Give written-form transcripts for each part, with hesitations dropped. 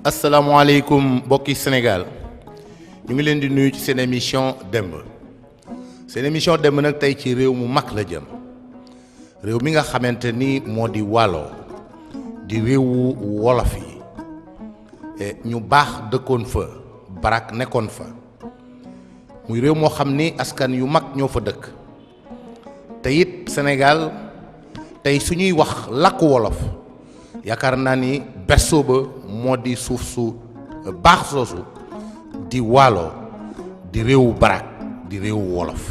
asalaamaaleykum mbokki Sénégal ñu ngi leen di nuyu ci seen émission démb seen émission démb nag tey ci réew mu mag la jëm réew mi nga xamante ni moo di Waalo di réewu wolof yi ñu baax dëkkoon fa barak nekkoon fa muy réew moo xam ni askan yu mag ñoo fa dëkk te it Sénégal tey suñuy wax làkku wolof yaakaar naa ni berceau ba moo di suuf su baax soosu di Waalo di réewu barak di réewu wolof.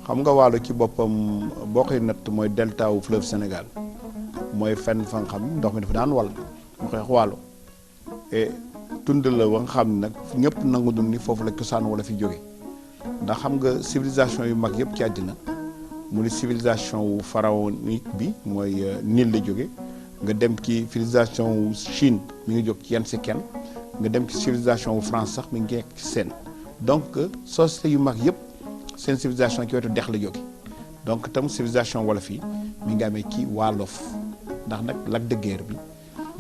xam nga Waalo ci boppam boo koy natt mooy delta wu fleuve Sénégal mooy fenn fa nga xam ndox mi dafa daan wal ñu koy wax Waalo et tund la ba nga xam ne nag ñëpp nangu dun ni foofu la cosaan wala fi jóge ndax xam nga civilisation yu mag yëpp ci àddina mu ni civilisation wu pharaonique bi mooy Nil la jóge nga dem ci civilisation wu Chine mi ngi jóg ci Yangtze-Kiang nga dem ci civilisation wu France sax mi ngi nekk ci Sine donc société yu mag yëpp seen civilisation ci wetu dex la jóge donc tam civilisation wolof yi mi ngi amee ci Waalof ndax nag lac de Guiers bi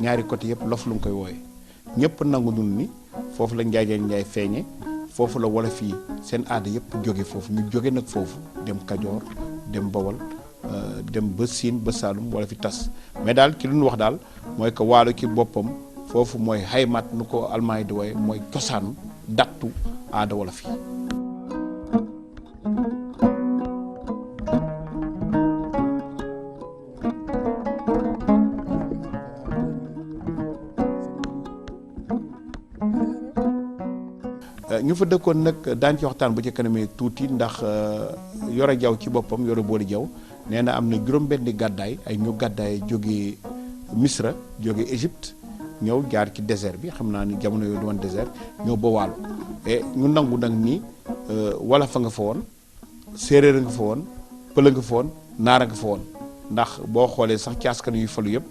ñaari côté yëpp lof lu mu koy wooye ñëpp nangu nun ni foofu la njaay feeñe foofu la wolof yi seen aada yëpp jóge foofu ñu jóge nag foofu dem Kajoor dem Bawol dem ba Siin ba Saalum wolof yi tas mais daal ci lu ñu wax daal mooy que Waalo ci boppam foofu mooy xaymaat nu ko almaañ di wooye mooy cosaanu dattu aada wolof yi. ñu fa dëkkoon nag daan ci waxtaan bu ci kanamee tuuti ndax Yoro Jaw ci boppam Yoro Booli Jaw nee na am na juróom-benni gàddaay ay ñu gàddaay jóge Misra jóge Égypte ñëw jaar ci désert bi xam naa ni jamono yooyu du woon désert ñëw ba Waalo et ñu nangu nag ni wolof a nga fa woon séeréer a nga fa woon pël a nga fa woon naar a nga fa woon ndax boo xoolee sax ci askan yuy falu yëpp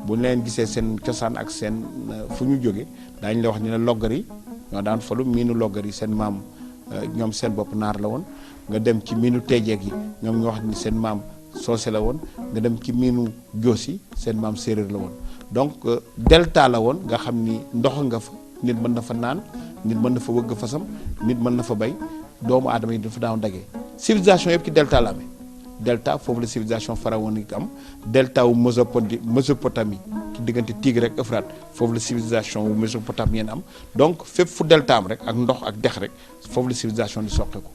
bu ñu leen gisee seen cosaan ak seen fu ñu jóge daañu la wax ni ne loggar yi ñoo daan falu miinu loggar yi seen maam ñoom seen bopp naar la woon nga dem ci miinu teejeeg yi ñoom ñoo wax ni seen maam soose la woon nga dem ci miinu joos yi seen maam séeréer la woon donc delta la woon nga xam ni ndox nga fa nit mën na fa naan nit mën na fa wëgg fasam nit mën na fa bay doomu aadama yi dafa daan dagee civilisation yëpp ci delta la amee delta foofu la civilisation pharaonique am delta wu Mésopotamie ci diggante Tigre rek Euphrate foofu la civilisation wu mésopotamienne am donc fépp fu delta am rek ak ndox ak dex rek foofu la civilisation di soqeeku.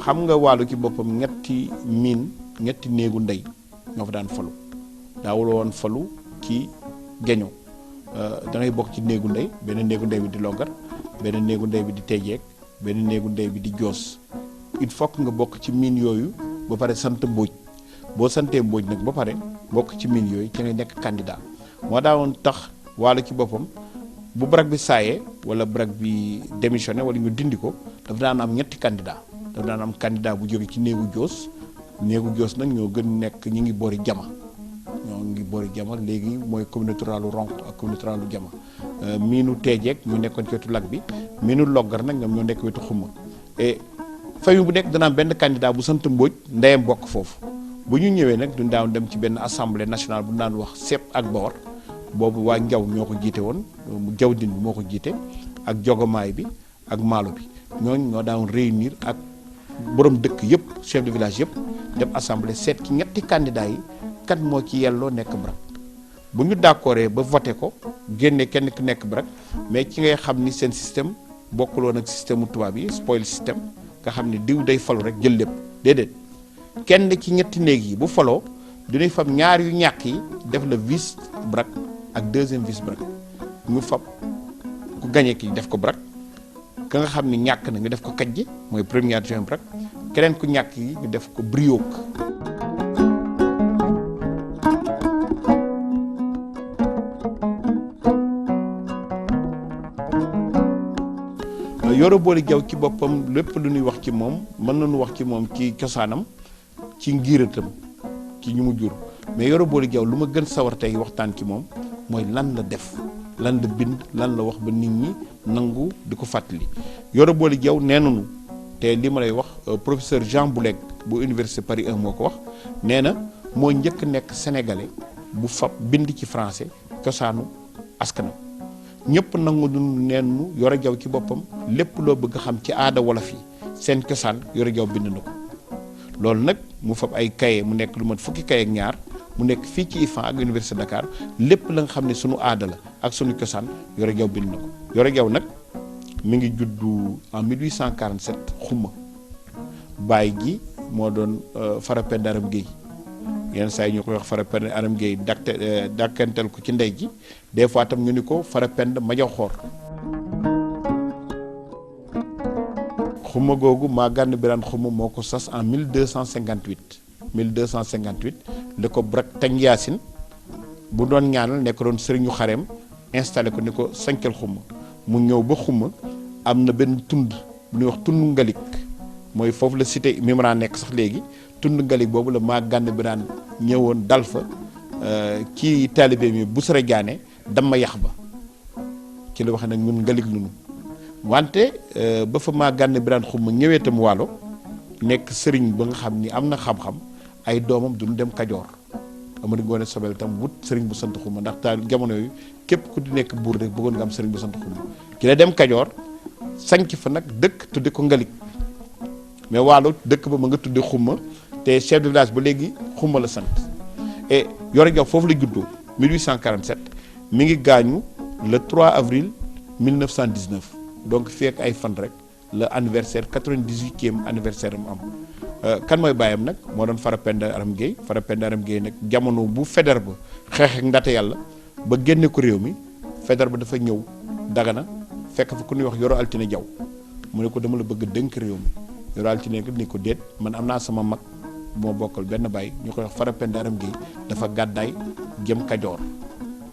xam nga Waalo ci boppam ñetti néegu ndey ñoo fa daan falu daawul woon falu ci geño da ngay bokk ci néegu ndey benn néegu ndey bi di loggar benn néegu ndey bi di tejeeg benn néegu ndey bi di joos il faut que nga bokk ci miin yooyu ba pare sant Mbóoj boo santee Mbóoj nag ba pare bokk ci miin yooyu ci ngay nekk candidat moo daawoon tax Waalo ci boppam bu barak bi saayee wala barak bi démissionné wala ñu dindi ko dafa daan am ñetti candidat dafa daan am candidat bu jóge ci néegu joos nag ñoo gën nekk ñi ngi boori jama léegi mooy communauté rurale Ronk ak communauté rurale jama miinu teejeeg ñu nekkoon ci wetu lag bi miinu loggar nag ñoom ñoo nekk wetu xumma et famille bu nekk dana am benn candidat bu sant Mbóoj ndeyam bokk foofu bu ñu ñëwee nag duñ daan dem ci benn assemblée nationale bu daan wax Sepp ak Bawor boobu waa Njaw ñoo ko jiite woon Jaw din bi moo ko jiite ak Jogomaay bi ak Maalo bi ñooñ ñoo daan réunir ak borom dëkk yëpp chef de village yëpp dem assemblée seet ci ñetti candidats yi kat moo ci yelloo nekk barak bu ñu d'accordé ba voté ko génne kenn ku nekk barak mais ci ngay xam ni seen système bokkuloon ak système mu tubaab yi spoil système nga xam ni diw day falu rek jël lépp déedéet kenn ci ñetti néeg yi bu faloo dinay fab ñaar yu ñàkk yi def la vice barak ak deuxième vice barak ñu fab ku gañe ki def ko barak ka nga xam ni ñàkk na nga def ko kajji mooy premier adjoint barak keneen ku ñàkk yi ñu def ko brioque. Yoro Boly Diaw ci boppam lépp lu ñuy wax ci moom mën nañu wax ci moom ci cosaanam ci ngiratam ci ñu mu jur mais Yoro Boly Diaw lu ma gën sawar tey waxtaan ci moom mooy lan la def lan la bind lan la wax ba nit ñi nangu di ko fàttali. Yoro Boly Diaw nee nañu te li ma lay wax professeur Jean Bouleg bu université Paris 1 moo ko wax nee na moo njëkk nekk sénégalais bu fab bind ci français cosaanu askanam ñëpp nangu neennu Yoro Diaw ci boppam lépp loo bëgg xam ci aada wolof yi seen cosaan Yoro Diaw bind na ko loolu nag mu fab ay kaye mu nekk lu mat fukki kaye ak ñaar mu nekk fii ci IFAN ak université Dakar lépp la nga xam ne sunu aada la ak sunu cosaan Yoro Diaw bind na ko. Yoro Diaw nag mi ngi juddu en 1847 xuma baay gi moo doon Farapenda Aram Gueye yenn saa yi ñu koy wax Farapenda Aram Gueye dakkantel ko ci ndey ji des fois tam ñu ni ko Farapenda Majaw Xoor xuma googu maa gànn biraan xuma moo ko sas en 1258 li ko brak tañ yaasin bu doon ñaanal nekk doon sëriñu xareem installé ko ni ko sañcal xuma mu ñëw ba xuma am na benn tund bu ñuy wax tund ngalik mooy foofu la cité Mimran nekk sax léegi tund ngalik boobu la maa gànn biraan ñëwoon dal fa kii taalibe mi bu sara jaane dama yax ba ci la waxee nag ñun ngalik lunu wante ba fa maa gànn biraan xuma ñëwee tam waalo nekk sëriñ ba nga xam ni am na xam-xam ay doomam duñu dem Kajoor Amari Ngoone Sobel tam wut sëriñ bu sant xuma ndax taal jamono yooyu képp ku di nekk buur rek bëggoon nga am sëriñ bu sant xuma ki la dem Kajoor sanc fa nag dëkk tudde ko ngalik mais waalo dëkk ba ma nga tudde xuma te chef de village ba léegi xuma la sant et Yoro Diaw foofu la juddoo 1847 mi ngi gaañu le 3 avril 1919 donc fii ak ay fan rek la anniversaire 98e anniversaire am kan mooy bàyyam nag moo doon Farapenda Aram Gueye Farapenda Aram Gueye nag jamono bu Faidherbe ba xeex ak ndate yàlla ba génne ko réew mi Faidherbe ba dafa ñëw Dagana fekk fa ku ñuy wax Yoro Altine Diaw mu ne ko dama la bëgg dënk réew mi Yoro Altine ni ko déet man am naa sama mag moo bokkal benn baay ñu koy wax Farapenda Aram Gueye dafa gàddaay jëm Kajoor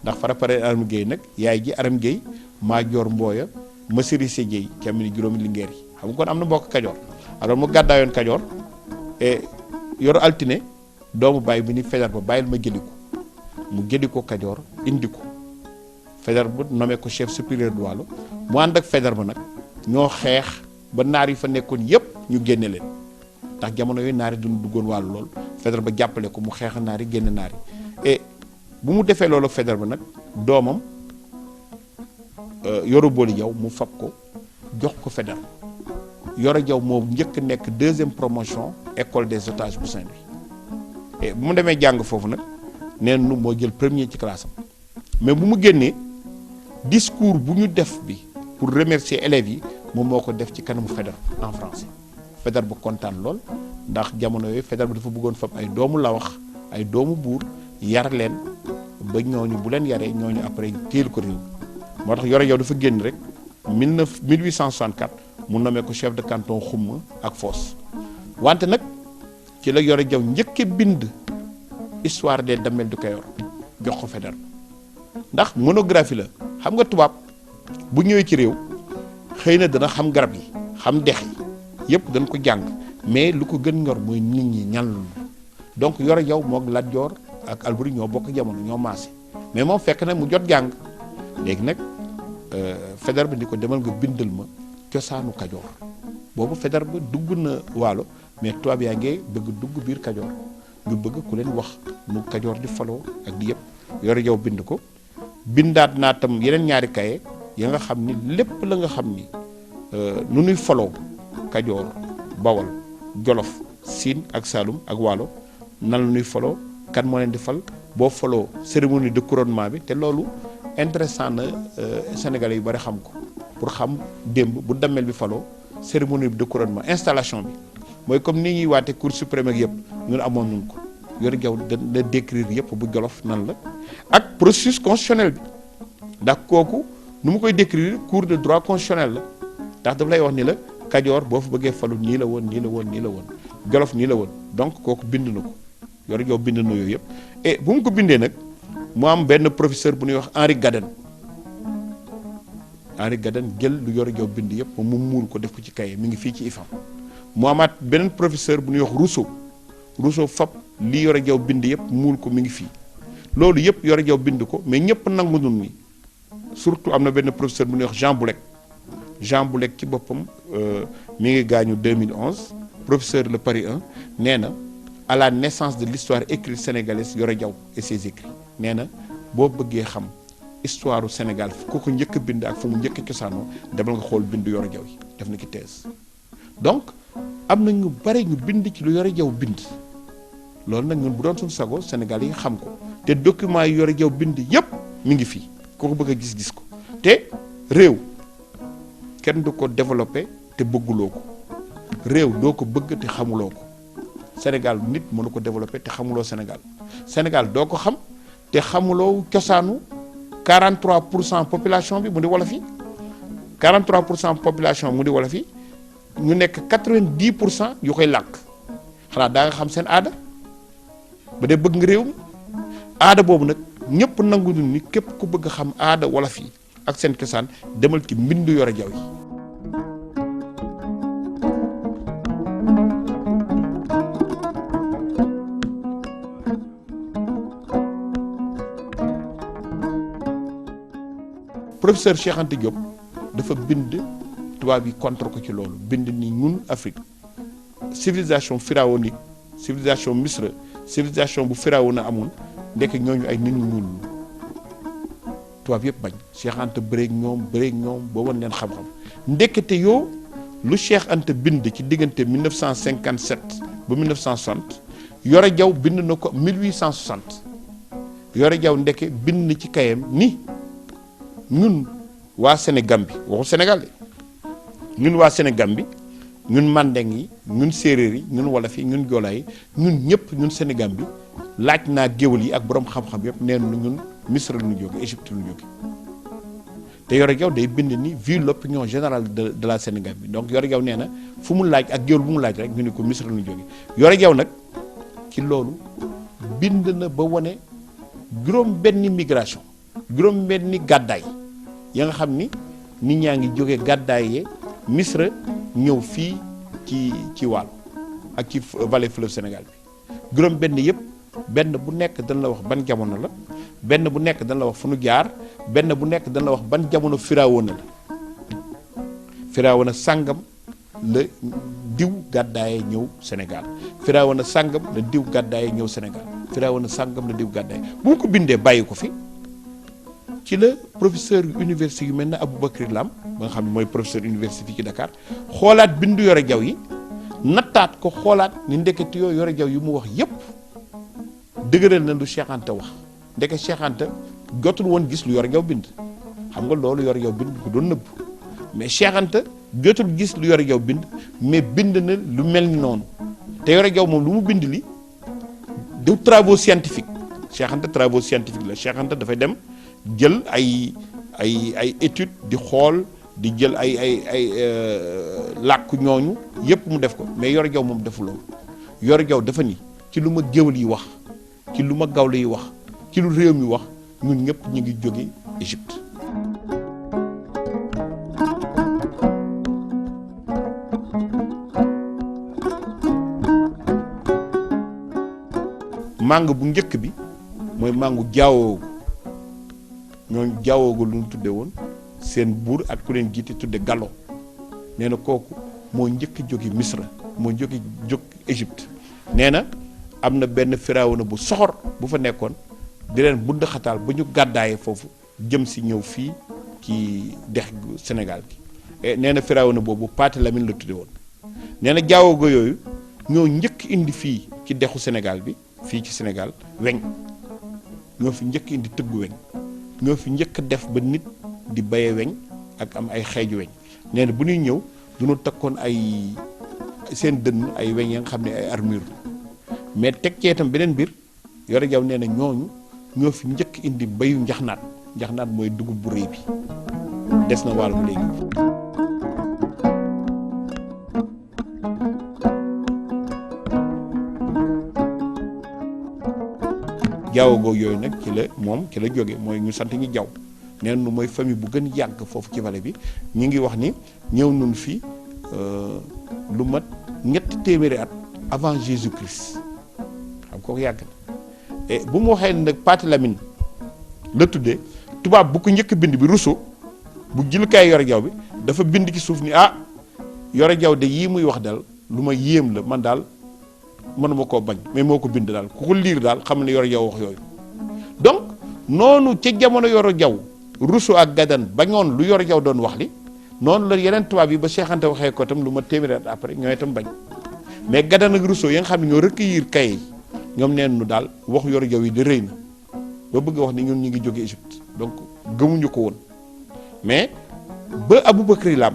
ndax Farapenda Aram Gueye nag yaay ji Aram Gueye maa joor mbooya Masiri Sédieye ki am ni juróomi lingeer yi xam nga kon am na mbokk Kajoor alors mu gàddaayoon Kajoor et Yoro Altine doomu baay bi ni Faidherbe ba bàyyil ma jëli ko mu jëli ko Kajoor indi ko Faidherbe ba nommé ko chef supérieur du Waalo mu ànd ak Faidherbe ba nag ñoo xeex ba naar yi fa nekkoon yépp ñu génne leen ndax jamono yooyu naar yi duñu duggoon Waalo lool Faidherbe ba jàppale ko mu xeex naar yi génne naar yi et bu mu defee loolu Faidherbe ba nag doomam Yoro Boly Diaw mu fab ko jox ko Faidherbe Yoro Diaw moo njëkk nekk deuxième promotion école des otages bu Saint-Louis et bu mu demee jàng foofu nag nee nu moo jël premier ci classe am mais bu mu génnee discours bu ñu def bi pour remercier élèves yi moom moo ko def ci kanamu Faidherbe en français Faidherbe ba kontaan lool ndax jamono yooyu Faidherbe ba dafa bëggoon fab ay doomu lawax ay doomu buur yar leen ba ñooñu bu leen yaree ñooñu après téel ko réew moo tax Yoro Diaw dafa génn rek 1864 mu nommé ko chef de canton Xuma ak Foos wante nag ci la Yoro Diaw njëkke bind histoire des Damel du Kayor jox ko Faidherbe ndax monographie la xam nga tubaab bu ñëwee ci réew xëy na dana xam garab yi xam dex yi yépp dañ ko jàng mais lu ko gën ñor mooy nit ñi ñan la donc Yoro Diaw moog Lat Joor ak Alburi ñoo bokk jamono ñoo maase mais moom fekk na mu jot jàng léegi nag Faidherbe ba ni ko demal nga bindal ma cosaanu Kajoor boobu Faidherbe ba dugg na Waalo mais tubaab yaa ngi bëgg dugg biir Kajoor ñu bëgg ku leen wax nu Kajoor di faloo ak di yëpp Yoro Diaw bind ko bindaat naa tam yeneen ñaari kaye ya nga xam ni lépp la nga xam ni nu nuy faloo Kajoor Bawol Jolof Siin ak Saalum ak Waalo nan la nuy faloo kan moo leen di fal boo faloo cérémonie de couronnement bi te loolu intéressant na Sénégalais yu bari xam ko pour xam démb bu Damel bi faloo cérémonie de couronnement installation bi mooy comme ni ñuy waate cour suprême ak yëpp ñun amoon nun ko Yoro Diaw da décrire yëpp bu Jolof nan la ak processus constitutionnel bi ndax kooku nu mu koy décrire cours de droit constitutionnel la ndax daf lay wax ni la Kajoor boo fa bëggee falu nii la woon nii la woon nii la woon Jolof nii la woon donc kooku bind na ko Yoro Diaw bind na yooyu yëpp et bu mu ko bindee nag mu am benn professeur bu ñuy wax Henri Gaden Henri Gaden jël lu Yoro Diaw bind yëpp mu muur ko def ko ci kaye mi ngi fii ci IFAM. mu amaat beneen professeur bu ñuy wax Rousseau fab li Yoro Diaw bind yëpp muur ko mi ngi fii loolu yëpp Yoro Diaw bind ko mais ñëpp nangu nun ni surtout am na benn professeur bu ñuy wax Jean Boulek ci boppam mi ngi gaañu 2011 professeur le Paris 1 nee na à la naissance de l'histoire écrite sénégalaise Yoro Diaw et ses écrits nee na boo bëggee xam histoire u Sénégal ku ko njëkk bind ak fu mu njëkk cosaanoo demal nga xool bindu Yoro Diaw yi def na ki thèse donc am na ñu bari ñu bind ci lu Yoro Diaw bind loolu nag ñun bu doon suñu sago Sénégal yi xam ko te document yi Yoro Diaw bind yépp mi ngi fii ku ko bëgg a gis ko te réew kenn du ko développé te bëgguloo ko réew doo ko bëgg te xamuloo ko Sénégal nit mënu ko développé te xamuloo Sénégal doo ko xam te xamuloo cosaanu 43% population bi mu di wolof yi 43% population mu di wolof yi ñu nekk 90% yu koy làkk xanaa daa nga xam seen aada ba dee bëgg nga réew mi aada boobu nag ñëpp nangu ni képp ku bëgg xam aada wolof yi ak seen cosaan demal ci mbindu Yoro Diaw yi. Professeur Cheikh Anta Diop dafa bind tubaab yi contre ko ci loolu bind ni ñun Afrique civilisation pharaonique civilisation misra civilisation bu Firawna amoon ndekk ñooñu ay nit ñu ñuul tubaab yëpp bañ Cheikh Anta bëreeg ñoom ba wan leen xam-xam ndekete yoo lu Cheikh Anta bind ci diggante 1957 ba 1960 Yoro Diaw bind na ko 1860 Yoro Diaw ndeke bind na ci kayam ni ñun waa Sénégal bi waxu Sénégal de ñun waa Sénégal bi ñun mandeng yi ñun séeréer yi ñun wolof yi ñun joolaa yi ñun ñëpp ñun Sénégal bi laaj naa géwël yi ak borom xam-xam yëpp nee na ñun Misra la ñu jóge Égypte la ñu jóge te Yoro Diaw day bind ni vu l'opinion générale de la Sénégal bi donc Yoro Diaw nee na fu mu laaj ak géwël bu mu laaj rek ñu ne ko Misra la ñu jóge Yoro Diaw nag ci loolu bind na ba wane juróom benni migration juróom benni gàddaay ya nga xam ni nit ñaa ngi jóge gàddaay yee Misra ñëw fii ci Waalo ak ci vallée fleuve Sénégal bi juróom benn yëpp benn bu nekk dañ la wax ban jamono la benn bu nekk dañ la wax fu nu jaar benn bu nekk dañ la wax ban jamono Firawna la Firawna sàngam la diw gàddaaye ñëw Sénégal Firawna sàngam la diw gàddaaye ñëw Sénégal Firawna sàngam la diw gàddaaye bu mu ko bindee bàyyi ko fi ci la professeur université yu mel ne Aboubacry Lam ba nga xam ne mooy professeur université fii ci Dakar xoolaat bindu Yoro Diaw yi nattaat ko xoolaat ni ndekete yoo Yoro Diaw yu mu wax yépp dëgëral na lu Cheikh Anta wax ndeke Cheikh Anta jotul woon gis lu Yoro Diaw bind xam nga loolu Yoro Diaw bind ko doon nëbb mais Cheikh Anta jotul gis lu Yoro Diaw bind mais bind na lu mel ni noonu te Yoro Diaw moom lu mu bind li du travaux scientifiques Cheikh Anta travaux scientifiques la Cheikh Anta dafay dem jël ay études di xool di jël ay làkk ñooñu yépp mu def ko mais Yoro Diaw moom defu loolu Yoro Diaw dafa ni ci lu ma géwël yi wax ci lu ma gawlo yi wax ci lu réew mi wax ñun ñëpp ñu ngi jóge Égypte màng bu njëkk bi mooy màngu jaawoogu ñooñu jaawoogu lu ñu tudde woon seen buur ak ku leen jiite tudde Gallo nee na kooku moo njëkk jóge Misra moo jóg Égypte nee na am na benn Firawna bu soxor bu fa nekkoon di leen budd xataal ba ñu gàddaaye foofu jëm si ñëw fii ci dex Sénégal gi nee na Firawna boobu Pathé Lamine la tudde woon nee na jaawoogo yooyu ñoo njëkk indi fii ci dexu Sénégal bi fii ci Sénégal weñ ñoo fi njëkk indi tëggu weñ ñoo fi njëkk def ba nit di baye weñ ak am ay xeeju weñ nee na bu ñuy ñëw duñu takkoon ay seen dënn ay weñ ya nga xam ne ay armure mais teg cee itam beneen mbir Yoro Diaw nee na ñooñu ñoo fi njëkk indi bayu njaxnaat mooy dugub bu rëy bi des na wàll ba léegi. jaawagoo yooyu nag ci la jóge mooy ñu sant ñi jaw nee nu mooy famille bu gën yàgg foofu ci vallée bi ñu ngi wax ni ñëw nun fi lu mat ñetti téeméeri at avant Jésus-Christ xam kooku yàgg na et bu mu waxee nag Pathé Lamine la tuddee tubaab bu ko njëkk bind bi Rousseau bu jëlukaay Yoro Diaw bi dafa bind ci suuf ni Yoro Diaw de yii muy wax daal lu ma yéem la man daal mënuma koo bañ mais moo ko bind daal ku ko liir daal xam ne Yoro Diaw wax yooyu donc noonu ca jamono Yoro Diaw Rousseau ak Gadan bañoon lu Yoro Diaw doon wax li noonu la yeneen tubaab yi ba Cheikh Anta waxee ko itam lu ma téeméeri at après ñooy itam bañ mais Gadan ak Rousseau yi nga xam ne ñoo recueillir kay yi ñoom neen nu daal wax Yoro Diaw yi de rëy na ba bëgg a wax ni ñun ñu ngi jóge Égypte donc gëmuñu ko woon mais ba Aboubacry Lam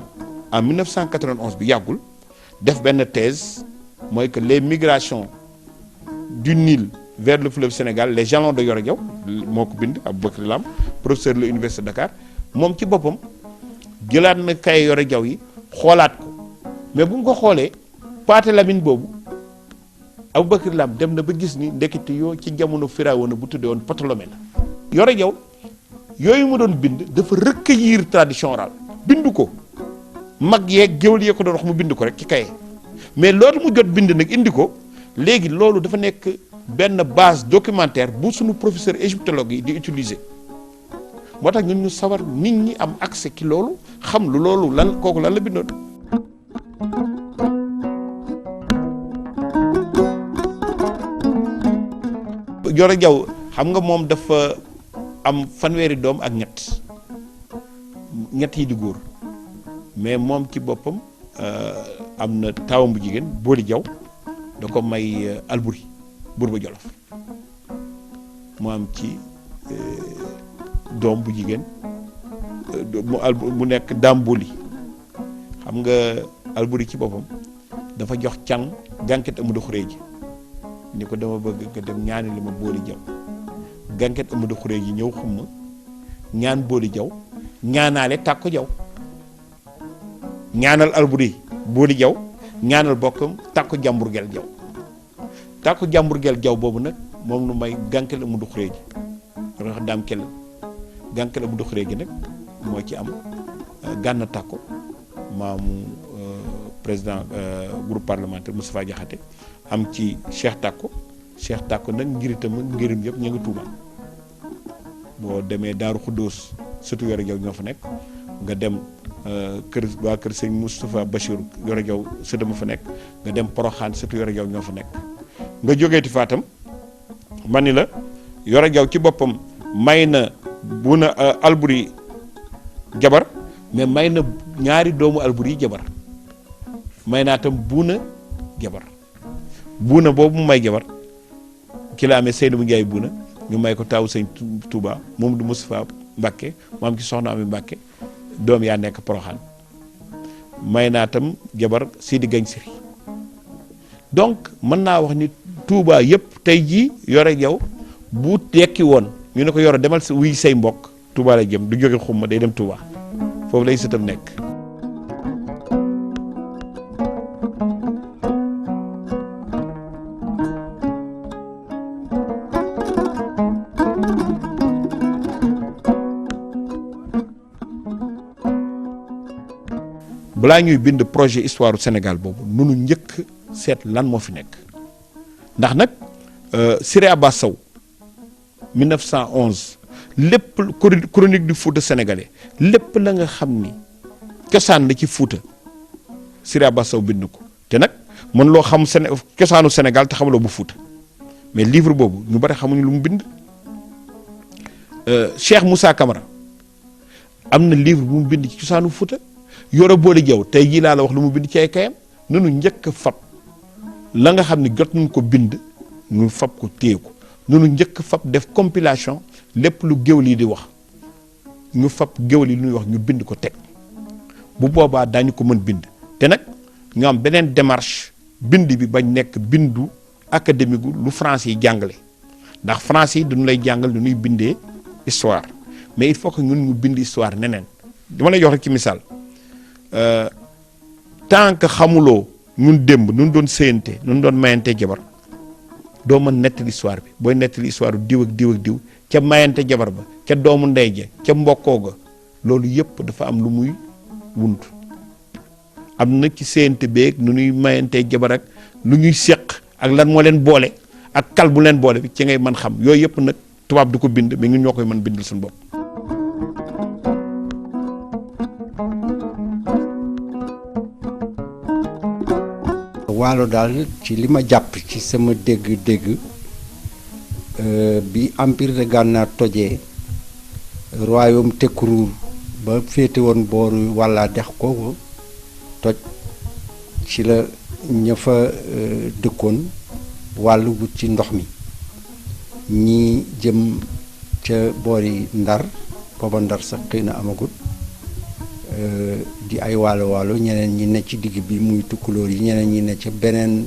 en 1991 bi yàggul def benn thèse mooy que les migrations du Nil vers le fleuve Sénégal les jalons de Yoro Diaw moo ko bind Aboubacry Lam professeur de l'université de Dakar moom ci boppam jëlaat na kay Yoro Diaw yi xoolaat ko mais bu mu ko xoolee Pathé Lamine boobu Aboubacry Lam dem na ba gis ni ndekete yoo ci jamono Firawna bu tuddee woon Ptolémée la Yoro Diaw yooyu mu doon bind dafa recueillir tradition orale bind ko mag yeeg géwël yee ko doon wax mu bind ko rek ci kaye mais loolu mu jot bind nag indi ko léegi loolu dafa nekk benn base documentaire bu suñu professeur égyptologue yi di utiliser moo tax ñun ñu sawar nit ñi am accès ci loolu xam lu loolu lan kooku lan la bindoon. Yoro Diaw xam nga moom dafa am fanweeri doom ak ñett yi di góor mais moom ci boppam am na taawam bu jigéen Booli Diaw da ko may Alburi buur ba Jolof mu am ci doom bu jigéen mu nekk Daam Booli xam nga Alburi ci boppam dafa jox can gànket Amadou Xureeji ni ko dama bëgg nga dem ñaani li ma Booli Diaw gànket Amadou Xureeji ñëw xumma ñaan Booli Diaw ñaanaale Tàkko Diaw ñaanal Alburi Booli Diaw ñaanal bokkam Tàkko Jàmburgel Diaw Tàkko Jàmburgel Diaw boobu nag moom nu may gànket Amadou Xureeji wax daam kel gànket Amadou Xureeji nag moo ci am Gànna Tàkko maamu président groupe parlementaire Moustapha Diakhaté am ci Cheikh Tàkko nag ngirim yëpp ñu ngi Tuuba boo demee Daaru Xuddoos surtout Yoro Diaw ñoo fa nekk nga dem kër sëñ Moustapha Bachir Yoro Diaw surtout ma fa nekk nga dem Poroxaan surtout Yoro Diaw ñoo fa nekk nga jógeeti Faatam man ni la Yoro Diaw ci boppam may na bu na Alburi jabar mais may na ñaari doomu Alburi yi jabar may naa tam buuna jabar buuna boobu mu may jabar ki la amee Seydou Ndiaye buuna ñu may ko taawu sëñ Touba moom du Moustapha Mbacke mu am ci soxna Ami Mbacke doom yaa nekk Poroxaan may naa tam jabar Sidi Gagne Siri donc mën naa wax ni Touba yëpp tey jii Yoro Diaw bu tekki woon ñu ne ko Yoro demal wuy say mbokk Touba la jëm du jóge xumma day dem Touba foofu lay sëtam nekk. balaa ñuy bind projet histoire du Sénégal boobu nunu njëkk seet lan moo fi nekk ndax nag Siré Abbas Sow 1911 lépp chronique du Fouta sénégalais lépp la nga xam ni cosaan la ci Fouta Siré Abbas Sow bind ko te nag mën loo xam cosaanu Sénégal te xamuloo bu Fouta mais livre boobu ñu bari xamuñu lu mu bind. Cheikh Moussa Camara am na livre bu mu bind ci cosaanu Fouta. Yoro Booli Diaw tey jii laa la wax lu mu bind ci ay kayam nanu njëkk fab la nga xam ne jot nañ ko bind ñu fab ko téye ko nanu njëkk fab def compilation lépp lu géwël yi di wax ñu fab géwël yi lu ñuy wax ñu bind ko teg bu boobaa daañu ko mën bind te nag ñu am beneen démarche bind bi bañ nekk bindu académique gu lu France yi jàngale ndax France yi dañu lay jàngal lu ñuy bindee histoire mais il faut que ñun ñu bind histoire neneen dama lay jox rek ci misaal tant que xamuloo ñun démb ñun doon séyante ñun doon mayante jabar doo mën nettali histoire bi booy nettali histoire diw ak diw ak diw ca mayante jabar ba ca doomu ndey ja ca mbokkoo ga loolu yëpp dafa am lu muy wund am na ci séente beeg nu ñuy mayantee jabar ak lu ñuy séq ak lan moo leen boole ak kal bu leen boole bi ci ngay mën xam yooyu yëpp nag tubaab du ko bind mais ñun ñoo koy mën bindal suñu bopp. waalo daal ci li ma jàpp ci sama dégg-dégg bi empire de Gànnaar tojee royaume Tekruur ba féete woon booru walla dex ko toj ci la ña fa dëkkoon wàllu wut ci ndox mi ñii jëm ca boori Ndar booba Ndar sax xëy na amagut di ay waalo ñeneen ñi ne ci digg bi muy tukkulóor yi ñeneen ñi ne ca beneen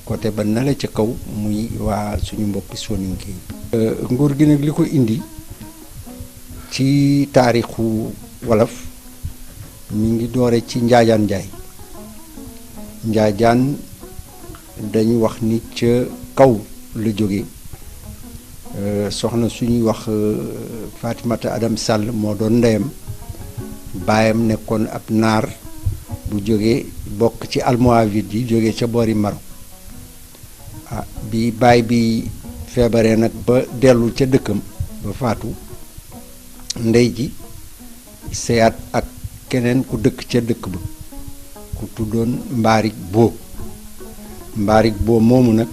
côté ba nale ca kaw muy waa suñu mbokki soninke yi nguur gi nag li ko indi ci taarixu wolof mi ngi doore ci Njaajaan Njaay Njaajaan dañu wax ni ca kaw la jóge soxna suñuy wax Fatimata Adam Sall moo doon ndeyam baayam nekkoon ab naar bu jóge bokk ci almoravide yi jóge ca boori Maroc bi baay bi feebaree nag ba dellu ca dëkkam ba faatu ndey ji seyaat ak keneen ku dëkk ca dëkk ba ku tuddoon mbaarik boo moomu nag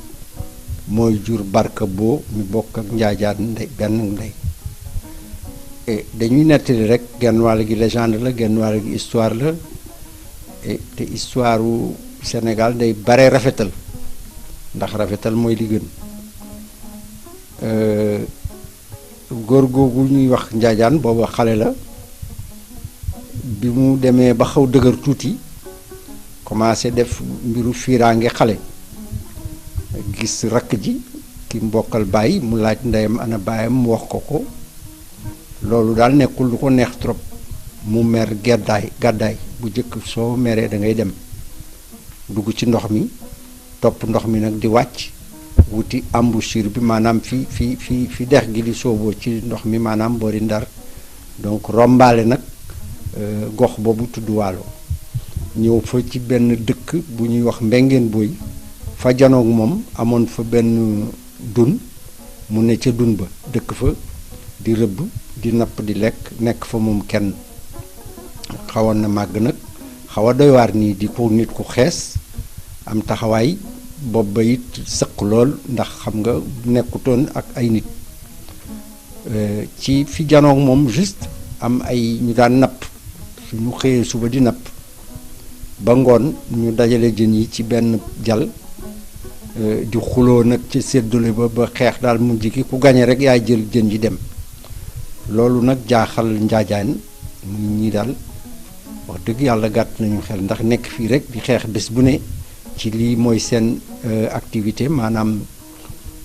mooy jur barka boo ñu bokk ak Njaajaan ndey benn ndey dañuy nettali rek genn wàll gi légende la genn wàll gi histoire la te histoire u Sénégal day bare rafetal ndax rafetal mooy li gën góor googu ñuy wax Njaajaan booba xale la bi mu demee ba xaw dëgër tuuti commencé def mbiru fiiraange xale gis rakk ji ki mbokkal bàyyi mu laaj ndeyam ana baayam mu wax ko loolu daal nekkul lu ko neex trop mu mer gàddaay bu jëkk soo meree da ngay dem dugg ci ndox mi topp ndox mi nag di wàcc wuti embouchure bi maanaam fi dex gi di sooboo ci ndox mi maanaam boori Ndar donc rombaale nag gox boobu tudd Waalo ñëw fa ci benn dëkk bu ñuy wax Mbengeen Boy fa janoog moom amoon fa benn dun mu ne ca dun ba dëkk fa di rëbb di napp di lekk nekk fa moom kenn xawoon na màgg nag xaw a doy waar nii di ko nit ku xees am taxawaay bopp ba it sëq lool ndax xam nga nekkutoon ak ay nit ci fi janoog moom juste am ay ñu daan napp suñu xëyee suba di napp ba ngoon ñu dajale jën yi ci benn jal di xuloo nag ci séddale ba xeex daal mujj ki ku gañe rek yaay jël jën yi dem loolu nag jaaxal Njaajaan ñi daal wax dëgg yàlla gàtt nañu xel ndax nekk fii rek di xeex bés bu ne ci lii mooy seen activité maanaam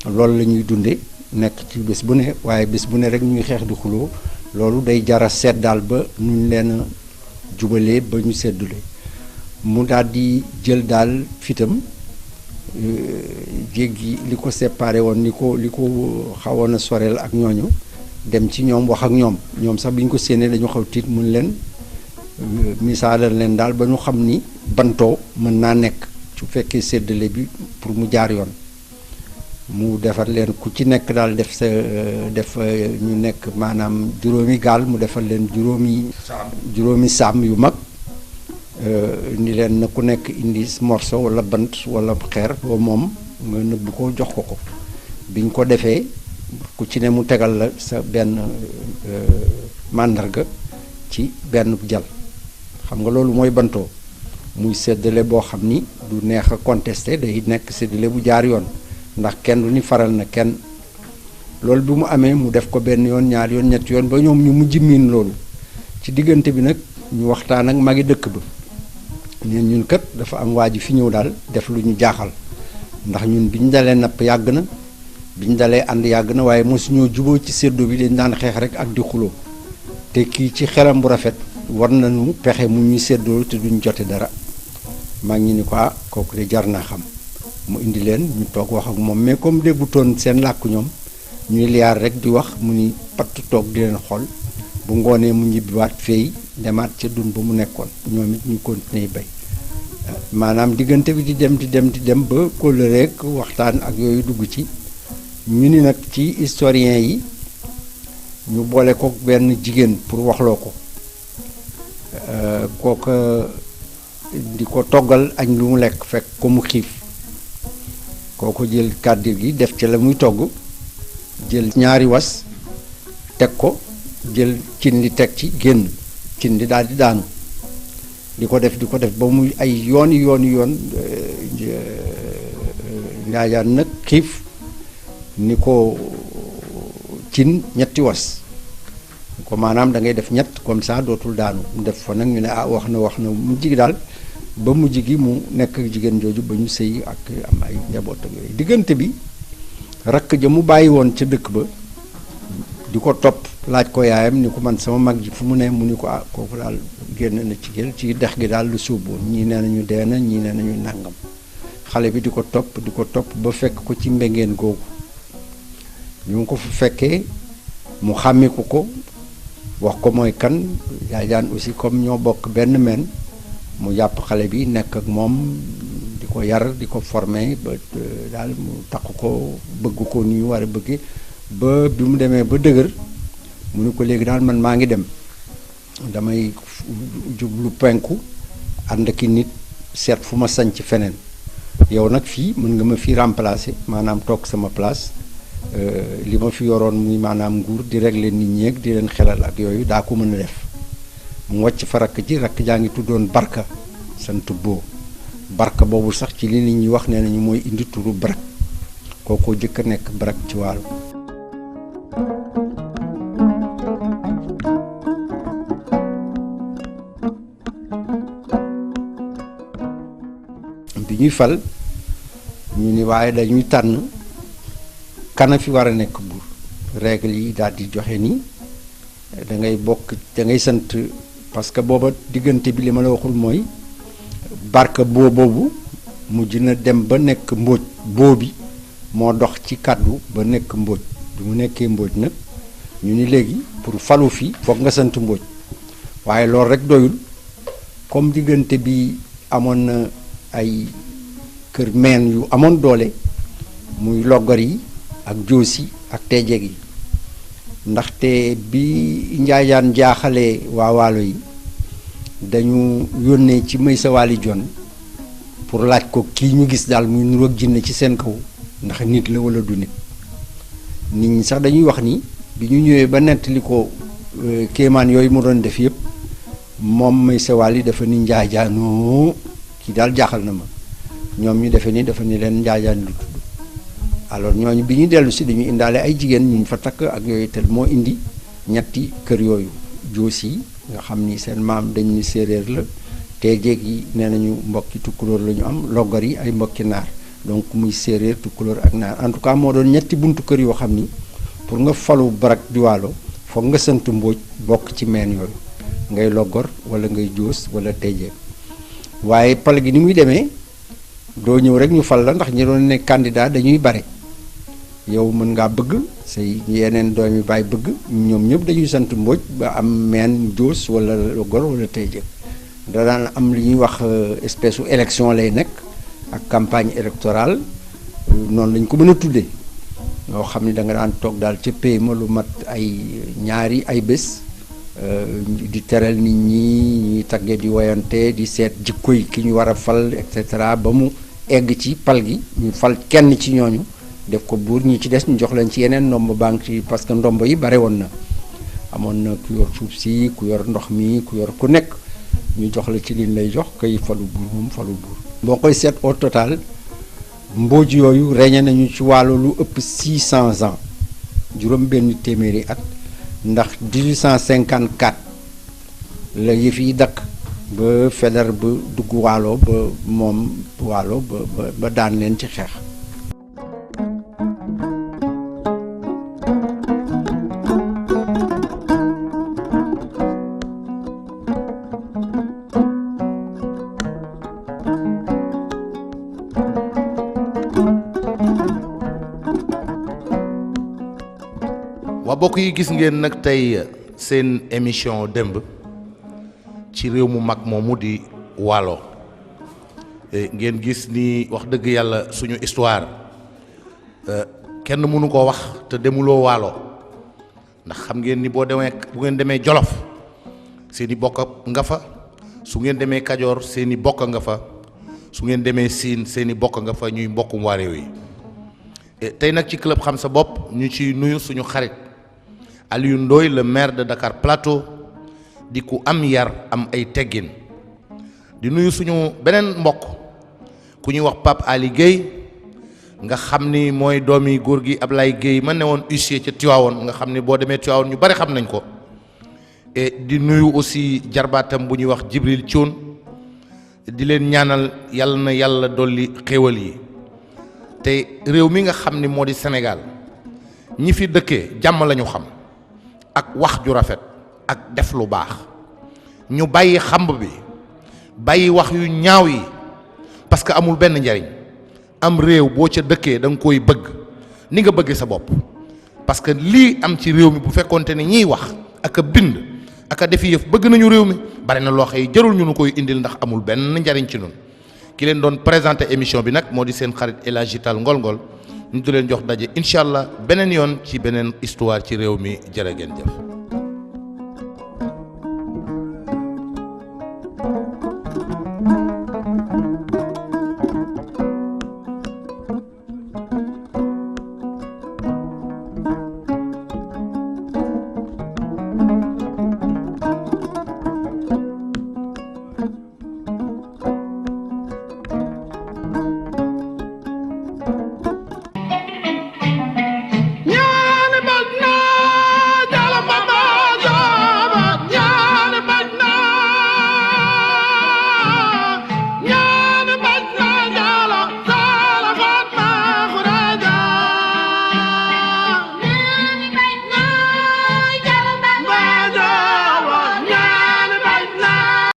loolu la ñuy dunde nekk ci bés bu ne waaye bés bu ne rek ñuy xeex di xuloo loolu day jara seet daal ba nuñ leen jubalee ba ñu seddule mu daal di jël daal fitam jéggi li ko séparé woon li ko xawoon a soreel ak ñooñu dem ci ñoom wax ak ñoom sax bi ñu ko séenee dañu xaw tiit mun leen misaalal leen daal ba ñu xam ni bantoo mën naa nekk su fekkee séddale bi pour mu jaar yoon mu defar leen ku ci nekk daal def ñu nekk maanaam juróomi gaal mu defar leen juróomi saam yu mag ni leen na ku nekk indi morceau wala bant wala xeer ba moom nga nëbb ko jox ko biñ ko defee ku ci ne mu tegal la sa benn màndarga ci benn jal xam nga loolu mooy bantoo muy séddale boo xam ni du neex a contesté day nekk séddale bu jaar yoon ndax kenn du ni faral na kenn loolu bi mu amee mu def ko benn yoon ñaar yoon ñetti yoon ba ñoom ñu mujj miin loolu ci diggante bi nag ñu waxtaan ak magi dëkk ba ñun kat dafa am waa ji fi ñëw daal def lu ñu jaaxal ndax ñun bi ñu dalee napp yàgg na bi ñu dalee ànd yàgg na waaye mosuñoo juboo ci séddoo bi dañ daan xeex rek ak di xuloo te kii ci xelam bu rafet war nañu pexe mu ñuy séddoo te duñ jote dara mag ñi ni ko kooku de jar naa xam mu indi leen ñu toog wax ak moom mais comme déggutoon seen làkk ñoom ñuy liyaar rek di wax mu ni patt toog di leen xool bu ngoonee mu ñibbiwaat feey demaat ca dun ba mu nekkoon ñoom it ñu continuer bay maanaam diggante bi di dem ba kóllëre rek waxtaan ak yooyu dugg ci ñu ni nag ci historien yi ñu boole ko benn jigéen pour waxloo ko kooka di ko toggal añ lu mu lekk fekk ko mu xiif kooko jël kàddir gi def ca la muy togg jël ñaari was teg ko jël cin li teg ci génn cin li daal di daanu di ko def ba muy ay yoon njaajaan nag xiif ni ko cin ñetti was ko maanaam da ngay def ñett comme ça dootul daanu mu def fa nag ñu ne wax na mu jigi daal ba mujj gi mu nekk jigéen jooju ba ñu sëy ak am ay njaboot ak yooyu diggante bi rakk ja mu bàyyi woon ca dëkk ba di ko topp laaj ko yaayam ni ko man sama mag ji fu mu ne mu ni ko kooku daal génn na ci dex gi daal lu suuboon ñii nee nañu dee na ñii nee nañu nàngam xale bi di ko topp ba fekk ko ci mbengeen googu ñu ngi ko fa fekkee mu xàmmiku ko wax ko mooy kan jaajaan aussi comme ñoo bokk benn meen mu jàpp xale bi nekk ak moom di ko yar di ko former ba daal mu takk ko bëgg ko ni ñu war a bëgge ba bi mu demee ba dëgër mu ni ko léegi daal man maa ngi dem damay jublu penku ànd ki nit seet fu ma sañ ci feneen yow nag fii mën nga ma fi remplacer maanaam toog sama place li ma fi yoroon muy maanaam nguur di régler nit ñeeg di leen xelal ak yooyu daa ko mën a def mu wàcc fa rakk jaa ngi tuddoon Barka sant boo Barka boobu sax ci li nit ñi wax nee nañu mooy indi turu Brak kookoo jëkk a nekk Brak ci Waalo bi ñuy fal ñu ni waaye dañuy tànn kana fi war a nekk buur règle yi daal di joxe ni da ngay sant parce que booba diggante bi li ma la waxul mooy Barka boobu mujj na dem ba nekk Mbóoj boo bi moo dox ci kàddu ba nekk Mbóoj bi mu nekkee Mbóoj nag ñu ni léegi pour falu fi foog nga sant Mbóoj waaye loolu rek doyul comme diggante bi amoon na ay kër meen yu amoon doole muy loggar yi ak joosi ak teejeeg yi ndaxte bi njaajaan jaaxalee waa Waalo yi dañu yónnee ci Maysa Waali Jon pour laaj ko kii ñu gis daal muy nuroog jinne ci seen kaw ndax nit la wala du nit ñi sax dañuy wax ni bi ñu ñëwee ba nettali ko kéemaan yooyu mu doon def yëpp moom Maysa Waali dafa ni njaajaanoo kii daal jaaxal na ma ñoom ñu defe ni dafa ni leen njaajaan lu tudd alors ñooñu bi ñu dellu si dañu indaale ay jigéen ñu fa takk ak yooyu te moo indi ñetti kër yooyu joos yi nga xam ni seen maam dañ ni séeréer la te jéeg yi nee nañu mbokki tukkulóor la ñu am loggar yi ay mbokki naar donc muy séeréer tukkulóor ak naar en tout cas moo doon ñetti buntu kër yoo xam ni pour nga falu Brak di Waalo foog nga sant Mbóoj bokk ci meen yooyu ngay loggor wala ngay joos wala teejeeg waaye pal gi ni muy demee doo ñëw rek ñu fal la ndax ñi doon ne candidat dañuy bare yow mën ngaa bëgg say yeneen doomi baay bëgg ñoom ñëpp dañuy sant Mbóoj ba am meen joos wala loggor wala teejeeg da daan am li ñuy wax espèce u élection lay nekk ak campagne électorale noonu lañ ko mën a tuddee yoo xam ne da nga daan toog daal ca pay ma lu mat ay ñaari ay bés di teral nit ñi ñuy tagge di woyante di seet jikko yi ki ñu war a fal et cetera ba mu egg ci pal gi ñu fal kenn ci ñooñu def ko buur ñi ci des ñu jox leen ci yeneen ndomb banque ci parce que ndomb yi bare woon na amoon na ku yor suuf si ku yor ndox mi ku yor ku nekk ñu jox la ci liñ lay jox kay falu buur moom falu buur boo koy seet au total Mbóoj yooyu reñe nañu ci Waalo lu ëpp 600 ans juróom benn téeméeri at ndax 1854 la yëf yi dakk ba Faidherbe ba dugg Waalo ba moom Waalo ba daan leen ci xeex waa bokk yi gis ngeen nag tey seen émission démb ci réew mu mag moomu di Waalo ngeen gis ni wax dëgg yàlla suñu histoire kenn mënu ko wax te demuloo Waalo ndax xam ngeen ni bu ngeen demee Jolof seeni bokk nga fa su ngeen demee Kajoor seeni bokk nga fa su ngeen demee Siin seeni bokk nga fa ñuy mbokkum waa réew yi tey nag ci club xam sa bopp ñu ci nuyu suñu xarit Aliou Ndoye le maire de Dakar Plateau di ku am yar am ay teggin di nuyu suñu beneen mbokk ku ñuy wax Pape Ali Guèye nga xam ni mooy doomi góor gi Ablaye Guèye man ne woon huissier ca Tivaouane nga xam ni boo demee Tivaouane ñu bari xam nañ ko et di nuyu aussi jarbaatam bu ñuy wax Djibril Thioune di leen ñaanal yàlla na yàlla dolli xéewal yi te réew mi nga xam ni moo di Sénégal ñi fi dëkkee jàmm lañu xam ak wax ju rafet ak def lu baax ñu bàyyi xamb bi bàyyi wax yu ñaaw yi parce que amul benn njariñ am réew boo ca dëkkee da nga koy bëgg ni nga bëgg sa bopp parce que lii am ci réew mi bu fekkonte ne ñiy wax ak a bind ak a defi yëf bëgg nañu réew mi bari na loo xëy jarul ñu nu koy indil ndax amul benn njariñ ci noonu ki leen doon présenté émission bi nag moo di seen xarit El Hadji Tall Ngol Ngol ñu di leen jox daje incha allah beneen yoon ci beneen histoire ci réew mi jërë ngeen jëf.